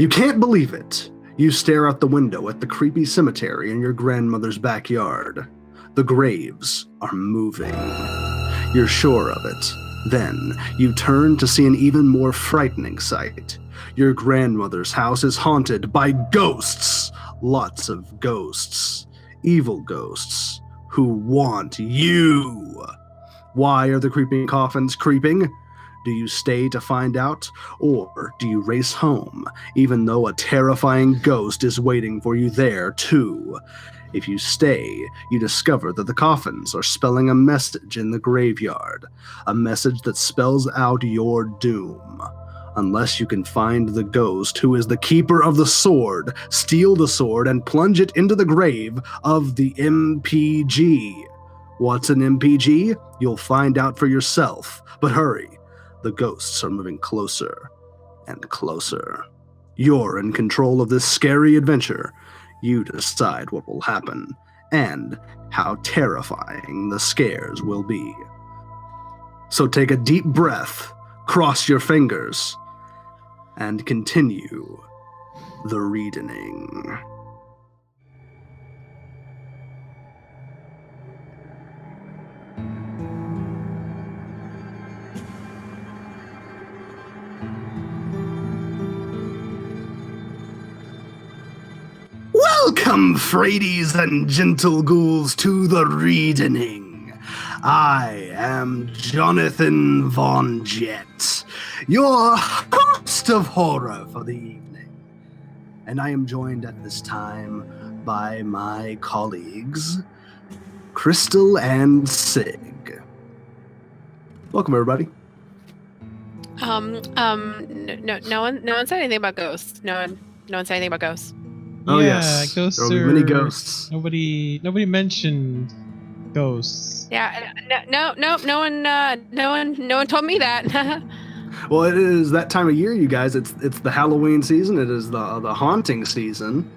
You can't believe it. You stare out the window at the creepy cemetery in your grandmother's backyard. The graves are moving. You're sure of it. Then, you turn to see an even more frightening sight. Your grandmother's house is haunted by ghosts. Lots of ghosts. Evil ghosts who want you. Why are the creeping coffins creeping? Do you stay to find out, or do you race home, even though a terrifying ghost is waiting for you there, too? If you stay, you discover that the coffins are spelling a message in the graveyard, a message that spells out your doom. Unless you can find the ghost who is the keeper of the sword, steal the sword, and plunge it into the grave of the MPG. What's an MPG? You'll find out for yourself, but hurry. The ghosts are moving closer and closer. You're in control of this scary adventure. You decide what will happen and how terrifying the scares will be. So take a deep breath, cross your fingers, and continue the readening. Welcome, fraidies and gentle ghouls, to the Readening. I am Jonathan Von Jett, your host of horror for the evening. And I am joined at this time by my colleagues, Crystal and Sig. Welcome, everybody. No one said anything about ghosts. No one said anything about ghosts. Oh yeah, yes, ghosts there will be many ghosts. Nobody mentioned ghosts. Yeah, no one told me that. Well, it is that time of year, you guys. It's the Halloween season. It is the haunting season,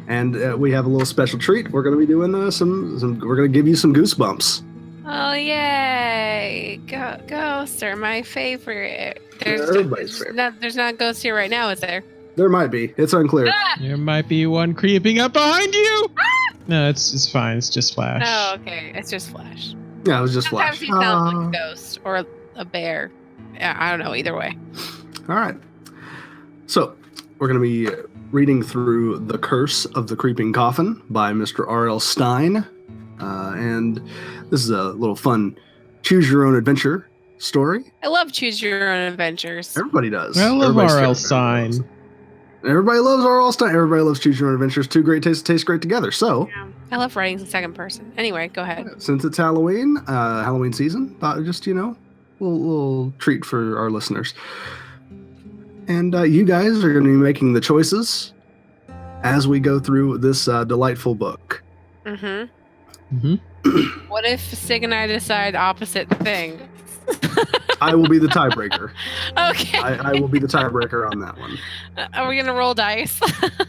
and we have a little special treat. We're going to be doing some. We're going to give you some goosebumps. Oh yay! Ghosts are my favorite. There's not ghosts here right now, is there? There might be. It's unclear. There might be one creeping up behind you. No, it's fine. It's just Flash. Oh, okay. It's just Flash. Yeah, it was just Sometimes Flash. he sounds like a ghost or a bear. Yeah, I don't know. Either way. All right. So we're going to be reading through The Curse of the Creeping Coffin by Mr. R.L. Stine. And this is a little fun choose-your-own-adventure story. I love choose your own adventures. Everybody does. I love R.L. Stine. Everybody loves R.L. Stine. Everybody loves Choose Your Own Adventures. Two great tastes taste great together. So, yeah. I love writing in second person. Anyway, go ahead. Since it's Halloween season, thought just little treat for our listeners. And you guys are going to be making the choices as we go through this delightful book. What if Sig and I decide opposite thing? I will be the tiebreaker. Okay. I will be the tiebreaker on that one. Are we gonna roll dice?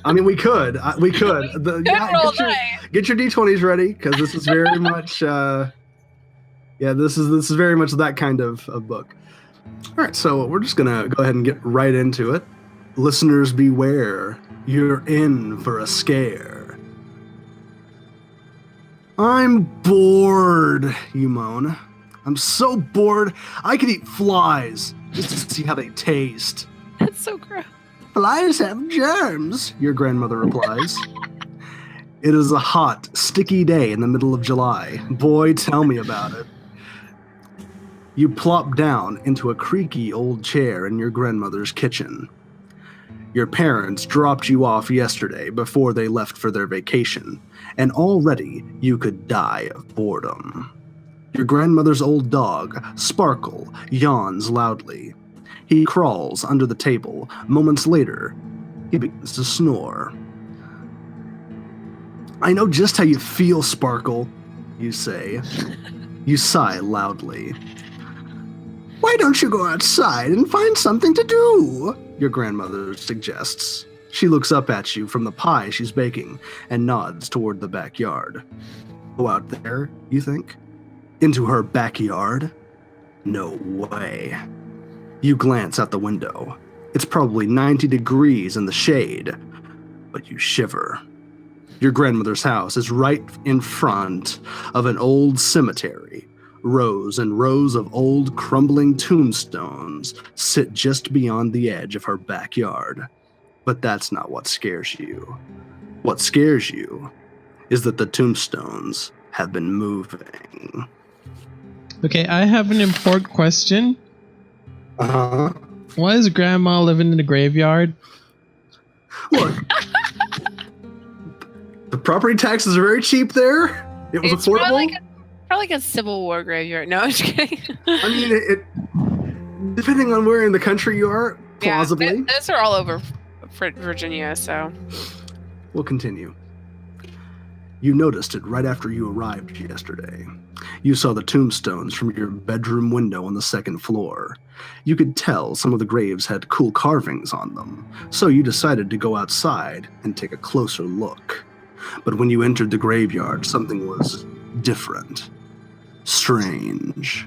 I mean, we could. We could. Get your D20s ready, because this is very much. This is very much that kind of book. All right, so we're just gonna go ahead and get right into it. Listeners, beware! You're in for a scare. I'm bored, you moan. I'm so bored, I could eat flies just to see how they taste. That's so gross. Flies have germs, your grandmother replies. It is a hot, sticky day in the middle of July. Boy, tell me about it. You plop down into a creaky old chair in your grandmother's kitchen. Your parents dropped you off yesterday before they left for their vacation, and already you could die of boredom. Your grandmother's old dog, Sparkle, yawns loudly. He crawls under the table. Moments later, he begins to snore. I know just how you feel, Sparkle, you say. You sigh loudly. Why don't you go outside and find something to do? Your grandmother suggests. She looks up at you from the pie she's baking and nods toward the backyard. Go out there, you think? Into her backyard? No way. You glance out the window. It's probably 90 degrees in the shade, but you shiver. Your grandmother's house is right in front of an old cemetery. Rows and rows of old crumbling tombstones sit just beyond the edge of her backyard. But that's not what scares you. What scares you is that the tombstones have been moving. Okay, I have an important question. Uh-huh. Why is Grandma living in the graveyard? Look, the property taxes are very cheap there. It was affordable. Probably like a Civil War graveyard. No, I'm just kidding. I mean, it depending on where in the country you are, plausibly. Yeah, those are all over Virginia, so. We'll continue. You noticed it right after you arrived yesterday. You saw the tombstones from your bedroom window on the second floor. You could tell some of the graves had cool carvings on them, so you decided to go outside and take a closer look. But when you entered the graveyard, something was different. Strange.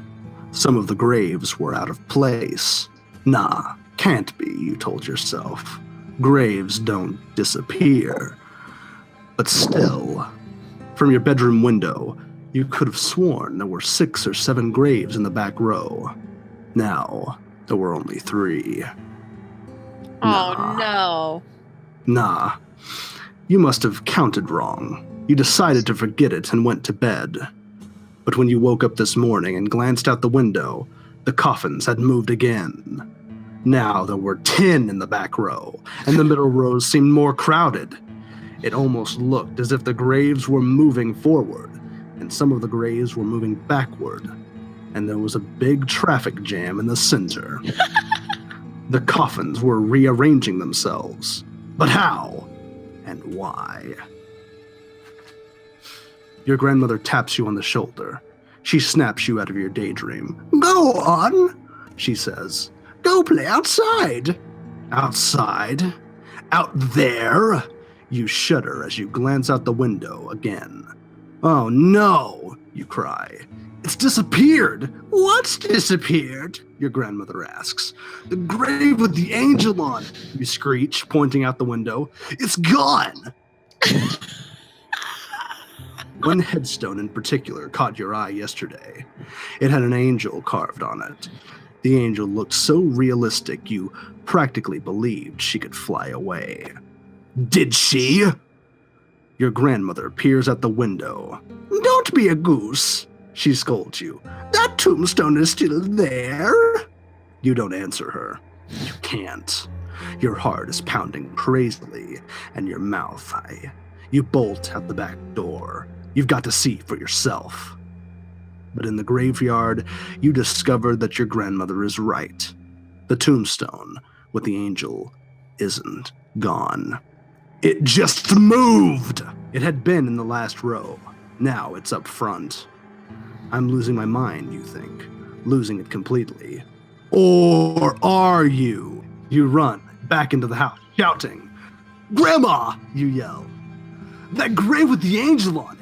Some of the graves were out of place. Nah, can't be, you told yourself. Graves don't disappear. But still, from your bedroom window, you could have sworn there were 6 or 7 graves in the back row. Now, there were only 3. Oh, no. Nah. You must have counted wrong. You decided to forget it and went to bed. But when you woke up this morning and glanced out the window, the coffins had moved again. Now there were 10 in the back row, and the middle rows seemed more crowded. It almost looked as if the graves were moving forward, and some of the graves were moving backward, and there was a big traffic jam in the center. The coffins were rearranging themselves. But how? And why? Your grandmother taps you on the shoulder. She snaps you out of your daydream. Go on, she says. Go play outside. Outside? Out there? You shudder as you glance out the window again. Oh no, you cry. It's disappeared. What's disappeared? Your grandmother asks. The grave with the angel on it, you screech, pointing out the window. It's gone. One headstone in particular caught your eye yesterday. It had an angel carved on it. The angel looked so realistic you practically believed she could fly away. Did she? Your grandmother peers at the window. Don't be a goose, she scolds you. That tombstone is still there. You don't answer her. You can't. Your heart is pounding crazily, and your mouth, you bolt out the back door. You've got to see for yourself. But in the graveyard, you discover that your grandmother is right. The tombstone with the angel isn't gone. It just moved! It had been in the last row. Now it's up front. I'm losing my mind, you think. Losing it completely. Or are you? You run back into the house, shouting. Grandma! You yell. That grave with the angel on it!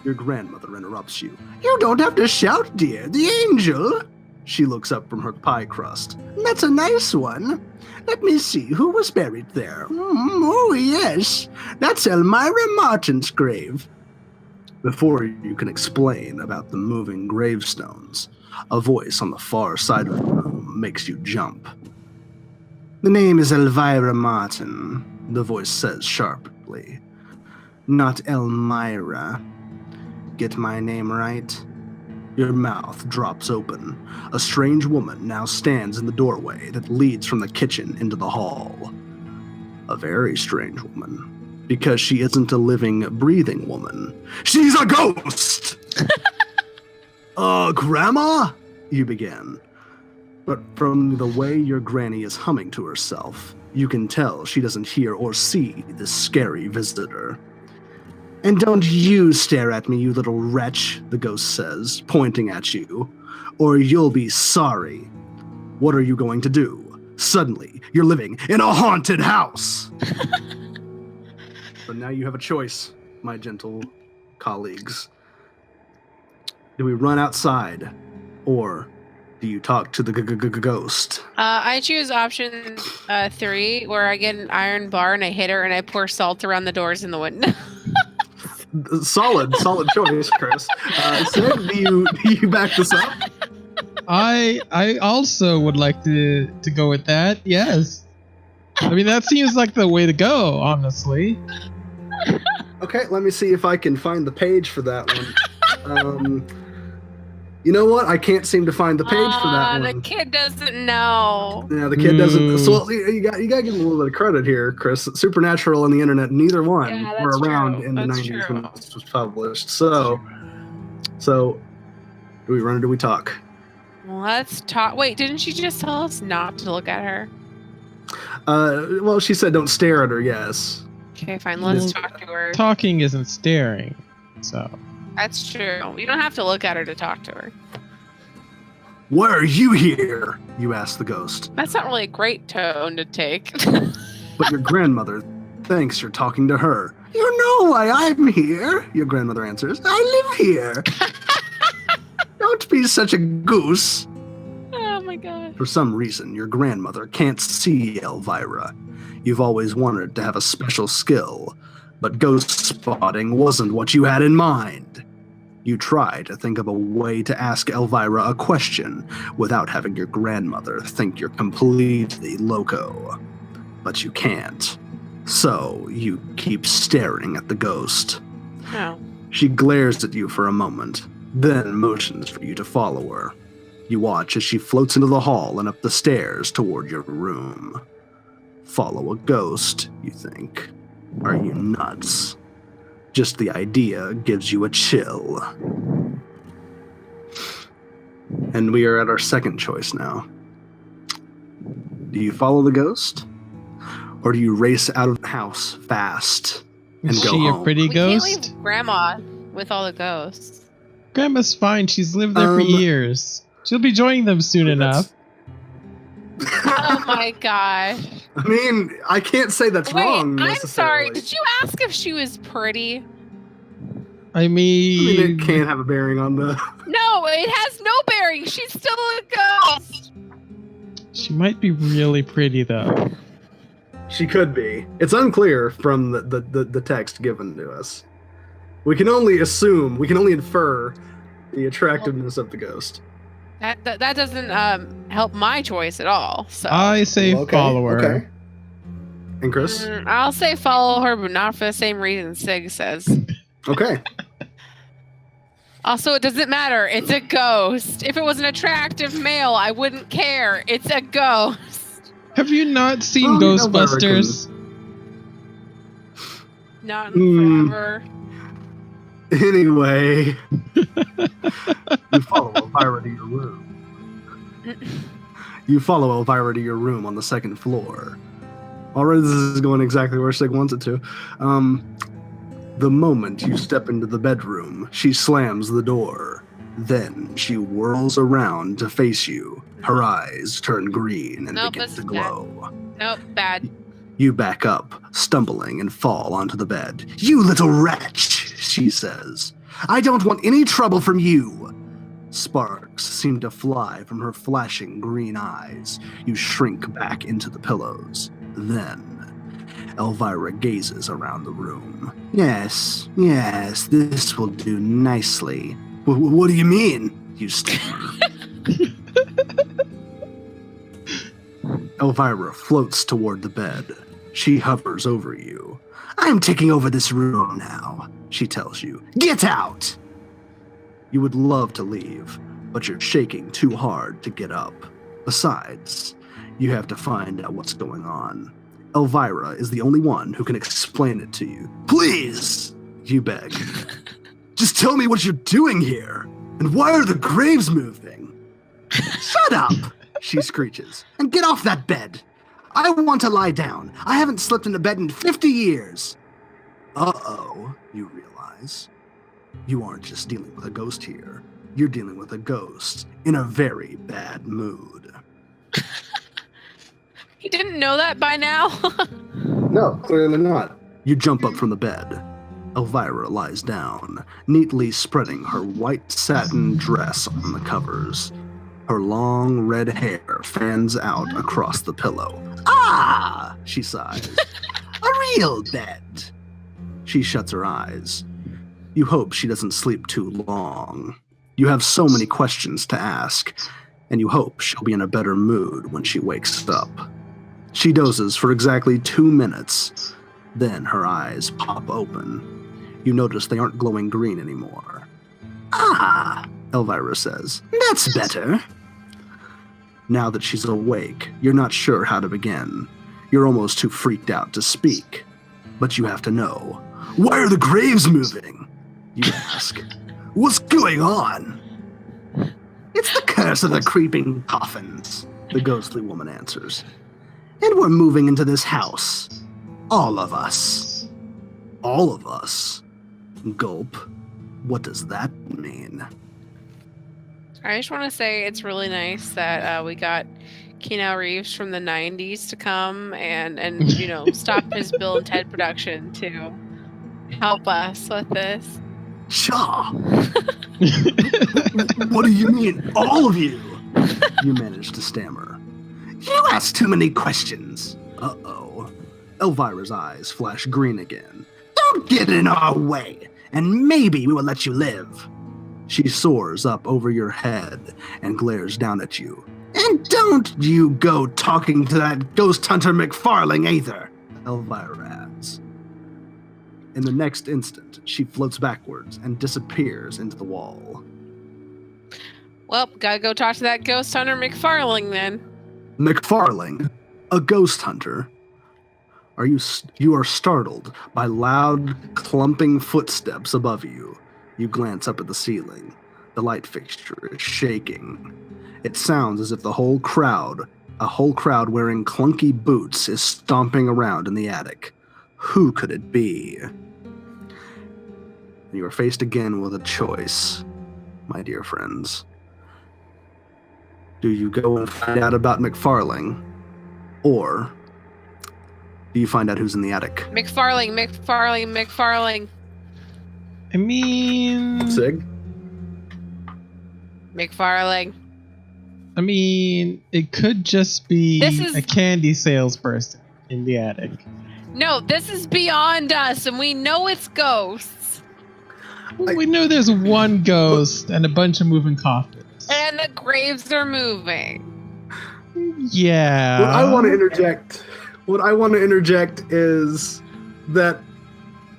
Your grandmother interrupts you. You don't have to shout, dear. The angel! She looks up from her pie crust. That's a nice one. Let me see, who was buried there? Oh, yes. That's Elmira Martin's grave. Before you can explain about the moving gravestones, a voice on the far side of the room makes you jump. The name is Elvira Martin, the voice says sharply. Not Elmira. Get my name right? Your mouth drops open. A strange woman now stands in the doorway that leads from the kitchen into the hall. A very strange woman, because she isn't a living, breathing woman. She's a ghost! Grandma? You begin. But from the way your granny is humming to herself, you can tell she doesn't hear or see this scary visitor. And don't you stare at me, you little wretch, the ghost says, pointing at you, or you'll be sorry. What are you going to do? Suddenly, you're living in a haunted house! But now you have a choice, my gentle colleagues. Do we run outside, or Do you talk to the ghost? I choose option 3, where I get an iron bar and I hit her and I pour salt around the doors and the window. Solid choice, Chris. Sid, do you back this up? I also would like to go with that. Yes. I mean, that seems like the way to go, honestly. Okay, let me see if I can find the page for that one. You know what? I can't seem to find the page for that one. The kid doesn't know. Yeah, the kid doesn't. So you got to give him a little bit of credit here, Chris. Supernatural and the internet, neither one were around in the 90s when this was published. So, do we run or do we talk? Let's talk. Wait, didn't she just tell us not to look at her? Well, she said don't stare at her. Yes. Okay, fine. Let's talk to her. Talking isn't staring, so. That's true. You don't have to look at her to talk to her. Why are you here? You ask the ghost. That's not really a great tone to take. But your grandmother thinks you're talking to her. You know why I'm here, your grandmother answers. I live here. Don't be such a goose. Oh my god. For some reason, your grandmother can't see Elvira. You've always wanted to have a special skill, but ghost spotting wasn't what you had in mind. You try to think of a way to ask Elvira a question without having your grandmother think you're completely loco. But you can't. So you keep staring at the ghost. No. She glares at you for a moment, then motions for you to follow her. You watch as she floats into the hall and up the stairs toward your room. Follow a ghost, you think. Are you nuts? Just the idea gives you a chill. And we are at our second choice now. Do you follow the ghost? Or do you race out of the house fast and Is go she home? a pretty We ghost? can't leave Grandma with all the ghosts. Grandma's fine. She's lived there for years. She'll be joining them soon enough. Oh my gosh. I mean, I can't say that's wrong I'm necessarily. sorry. Did you ask if she was pretty? I mean, it can't have a bearing on the... No, it has no bearing. She's still a ghost. she might be really pretty, though. She could be. It's unclear from the text given to us. We can only assume, we can only infer the attractiveness of the ghost. That doesn't help my choice at all. So I say follow her. Okay. And Chris? I'll say follow her, but not for the same reason Sig says. Okay. Also, it doesn't matter. It's a ghost. If it was an attractive male, I wouldn't care. It's a ghost. Have you not seen Ghostbusters? Not in forever. Anyway, you follow Elvira to your room. You follow Elvira to your room on the second floor. Already this is going exactly where Sig wants it to. The moment you step into the bedroom, she slams the door. Then she whirls around to face you. Her eyes turn green and begin to glow. Nope, bad. You back up, stumbling, and fall onto the bed. You little wretch, she says. I don't want any trouble from you. Sparks seem to fly from her flashing green eyes. You shrink back into the pillows. Then, Elvira gazes around the room. Yes, this will do nicely. What do you mean? You stammer. Elvira floats toward the bed. She hovers over you. I'm taking over this room now, she tells you. Get out! You would love to leave, but you're shaking too hard to get up. Besides, you have to find out what's going on. Elvira is the only one who can explain it to you. Please, you beg. Just tell me what you're doing here, and why are the graves moving? Shut up, she screeches, and get off that bed. I want to lie down. I haven't slept in a bed in 50 years. Uh-oh, you realize. You aren't just dealing with a ghost here. You're dealing with a ghost in a very bad mood. He didn't know that by now? No, clearly not. You jump up from the bed. Elvira lies down, neatly spreading her white satin dress on the covers. Her long red hair fans out across the pillow. Ah, she sighs. A real bed. She shuts her eyes. You hope she doesn't sleep too long. You have so many questions to ask, and you hope she'll be in a better mood when she wakes up. She dozes for exactly 2 minutes. Then her eyes pop open. You notice they aren't glowing green anymore. Ah, Elvira says. That's better. Now that she's awake, you're not sure how to begin. You're almost too freaked out to speak. But you have to know. Why are the graves moving? You ask. What's going on? It's the curse of the creeping coffins, the ghostly woman answers. And we're moving into this house. All of us. All of us. Gulp. What does that mean? I just want to say it's really nice that we got Keanu Reeves from the 90s to come and stop his Bill and Ted production to help us with this. Shaw! What do you mean, all of you? You managed to stammer. You ask too many questions. Uh-oh. Elvira's eyes flash green again. Don't get in our way, and maybe we will let you live. She soars up over your head and glares down at you. And don't you go talking to that ghost hunter McFarling either, Elvira adds. In the next instant, she floats backwards and disappears into the wall. Well, gotta go talk to that ghost hunter McFarling then. McFarling? A ghost hunter? You are startled by loud, clumping footsteps above you. You glance up at the ceiling. The light fixture is shaking. It sounds as if a whole crowd wearing clunky boots is stomping around in the attic. Who could it be? You are faced again with a choice, my dear friends. Do you go and find out about McFarling, or do you find out who's in the attic? McFarling. I mean... Sig? McFarling. I mean, it could just be a candy salesperson in the attic. No, this is beyond us, and we know it's ghosts. We know there's one ghost and a bunch of moving coffins. And the graves are moving. Yeah. What I want to interject is that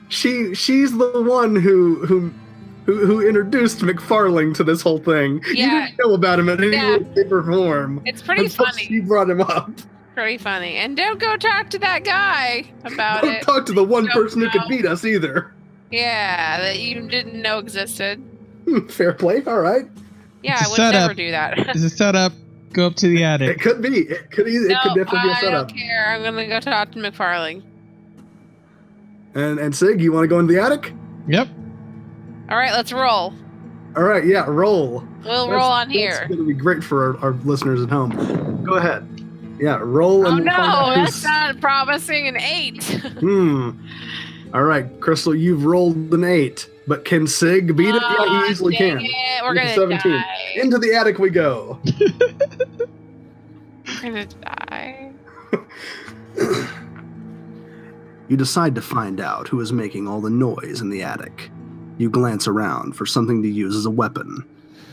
she's the one who introduced McFarling to this whole thing. Yeah. You didn't know about him in any way, shape, or form. It's pretty funny. She brought him up. Pretty funny. And don't go talk to that guy about Don't it. talk to the one person who could beat us either. Yeah, that you didn't know existed. Fair play. All right. Yeah, It's I a would setup. never do that. It's a setup. Go up to the attic. It could be. It could definitely be a setup. I don't care. I'm gonna go talk to McFarling. And Sig, you want to go into the attic? Yep. All right, let's roll. All right. Yeah. Roll. Roll on here. That's going to be great for our listeners at home. Go ahead. Yeah. Roll. Oh and no, find out that's not promising. An 8. All right, Crystal, you've rolled an 8, but can Sig beat it? Yeah, he easily can. We're With gonna a 17. die. Into the attic we go. We're gonna die. You decide to find out who is making all the noise in the attic. You glance around for something to use as a weapon.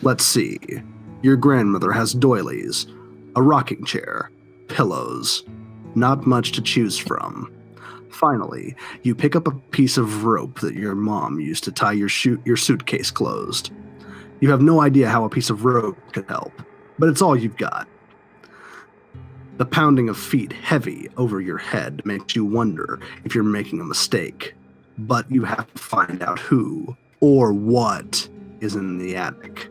Let's see. Your grandmother has doilies, a rocking chair, pillows. Not much to choose from. Finally, you pick up a piece of rope that your mom used to tie your suitcase closed. You have no idea how a piece of rope could help, but it's all you've got. The pounding of feet heavy over your head makes you wonder if you're making a mistake. But you have to find out who or what is in the attic.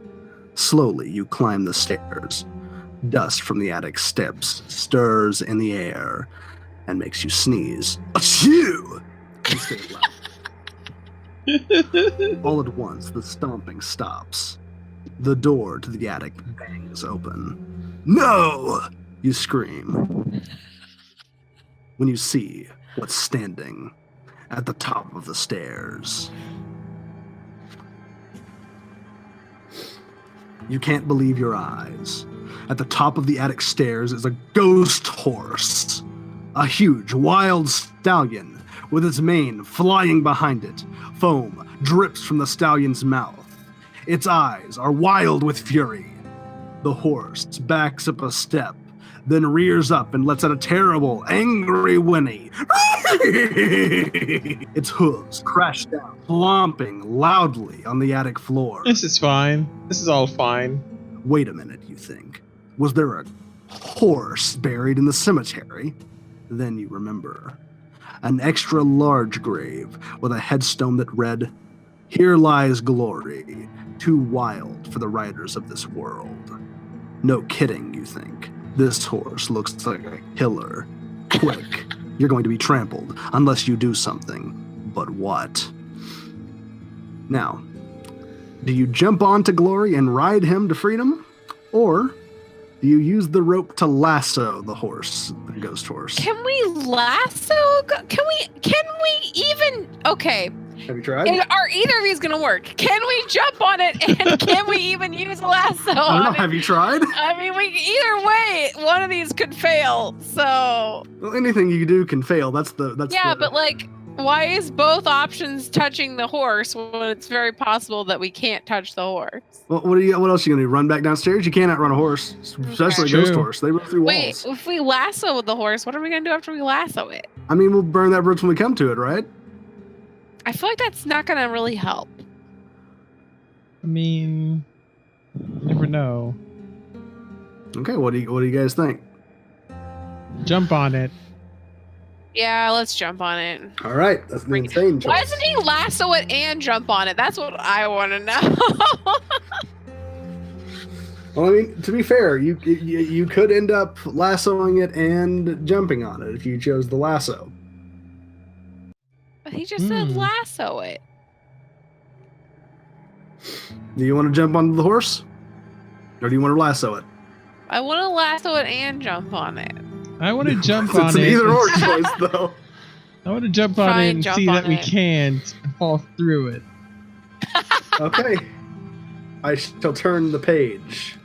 Slowly, you climb the stairs. Dust from the attic steps stirs in the air and makes you sneeze. Achoo! You stay loud. All at once, the stomping stops. The door to the attic bangs open. No! You scream. When you see what's standing at the top of the stairs. You can't believe your eyes. At the top of the attic stairs is a ghost horse. A huge, wild stallion with its mane flying behind it. Foam drips from the stallion's mouth. Its eyes are wild with fury. The horse backs up a step, then rears up and lets out a terrible, angry whinny. Its hooves crash down, clomping loudly on the attic floor. This is fine. This is all fine. Wait a minute, you think. Was there a horse buried in the cemetery? Then you remember. An extra large grave with a headstone that read, "Here lies glory, too wild for the riders of this world." No kidding, you think. This horse looks like a killer. Quick, you're going to be trampled unless you do something. But what? Now, do you jump onto Glory and ride him to freedom? Or do you use the rope to lasso the horse, the ghost horse? Can we lasso? Can we even? Okay. Have you tried? Are either of these gonna work? Can we jump on it, and can we even use a lasso? I don't know. Have you tried? I mean, either way, one of these could fail. So. Well, anything you do can fail. That's Yeah, but like, why is both options touching the horse when it's very possible that we can't touch the horse? Well, what else are you gonna do? Run back downstairs? You can't outrun a horse, especially a ghost horse. They run through walls. Wait, if we lasso the horse, what are we gonna do after we lasso it? I mean, we'll burn that bridge when we come to it, right? I feel like that's not gonna really help. I mean, you never know. Okay, what do you guys think? Jump on it. Yeah, let's jump on it. All right, that's an insane choice. Why doesn't he lasso it and jump on it? That's what I want to know. Well, I mean, to be fair, you could end up lassoing it and jumping on it if you chose the lasso. But he just said lasso it. Do you want to jump onto the horse? Or do you want to lasso it? I want to lasso it and jump on it. I want to jump on it. It's an either or choice, though. I want to jump on it and see that we can't fall through it. Okay. I shall turn the page.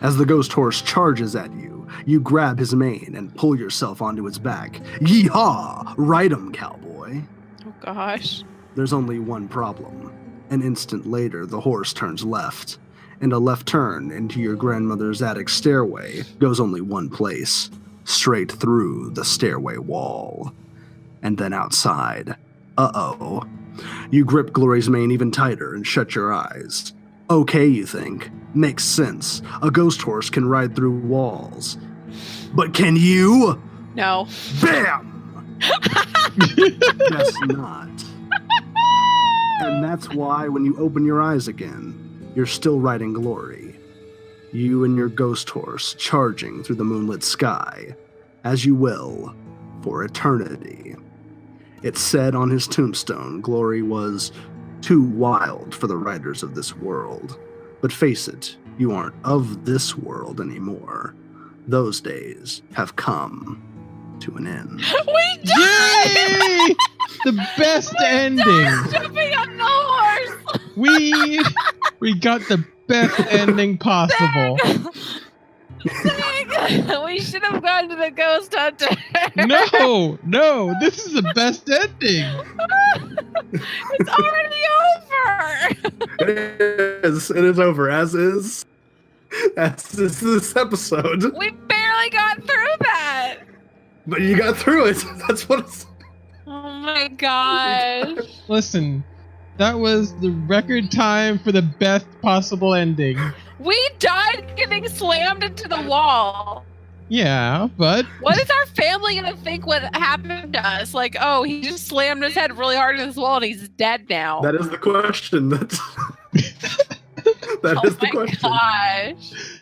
As the ghost horse charges at you, you grab his mane and pull yourself onto its back. Yeehaw! Ride 'em, cowboy. Oh, gosh. There's only one problem. An instant later, the horse turns left, and a left turn into your grandmother's attic stairway goes only one place, straight through the stairway wall. And then outside. Uh-oh. You grip Glory's mane even tighter and shut your eyes. Okay, you think. Makes sense. A ghost horse can ride through walls. But can you? No. Bam! Guess not. And that's why when you open your eyes again, you're still riding Glory. You and your ghost horse charging through the moonlit sky, as you will, for eternity. It said on his tombstone Glory was too wild for the riders of this world. But face it, you aren't of this world anymore. Those days have come to an end. We died! Yay! The best ending. Jumping on the horse. We got the best ending possible. Dang. We should have gone to the ghost hunter. No, this is the best ending. It's already over. It is over, as is this episode. We barely got through that. But you got through it. That's what it's... Oh my gosh. Listen, that was the record time for the best possible ending. We died getting slammed into the wall. Yeah, but... What is our family going to think what happened to us? Like, oh, he just slammed his head really hard against the wall and he's dead now. That is the question. That is the question. Oh my gosh.